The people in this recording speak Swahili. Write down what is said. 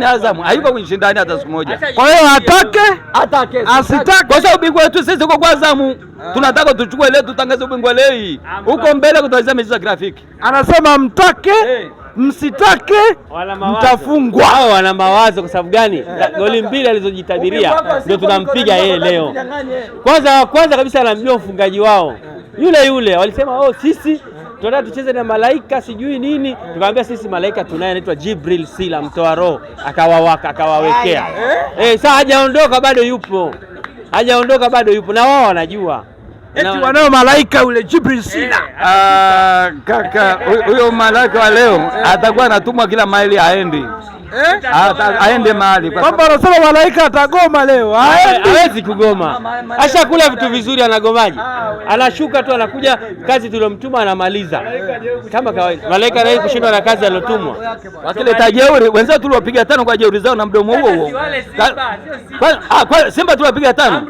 Azam hayuko kushindani hata siku moja. Kwa hiyo atake asitake, kwa sababu ubingwa wetu sisi uko kwa Azam. Tunataka tuchukue leo, tutangaze ubingwa leo. Huko mbele kutazama mechi za grafiki. Anasema mtake msitake mtafungwa. Hao wana mawazo. Kwa sababu gani? Goli mbili alizojitabiria ndio tunampiga yeye leo. Kwanza kabisa anamjua mfungaji wao yule. Walisema sisi tunataka tucheze na malaika sijui nini, tukamwambia sisi malaika tunaye anaitwa Jibril Sila mtoa roho, akawawekea. Sasa hajaondoka bado yupo na wao wanajua. Eti wanao malaika ule Jibril Sila. Kaka huyo malaika wa leo atakuwa anatumwa kila mahali aende. Aende mahali. Kwamba anasema malaika atagoma leo. Hawezi kugoma. Ashakula vitu vizuri, anagomaje? Anashuka tu, anakuja kazi tuliyomtuma anamaliza. Kama kawaida. Malaika naye kushindwa na kazi aliyotumwa. Wakileta jeuri, wenzao tuliwapiga 5 kwa jeuri zao na mdomo huo. Simba tuliwapiga 5.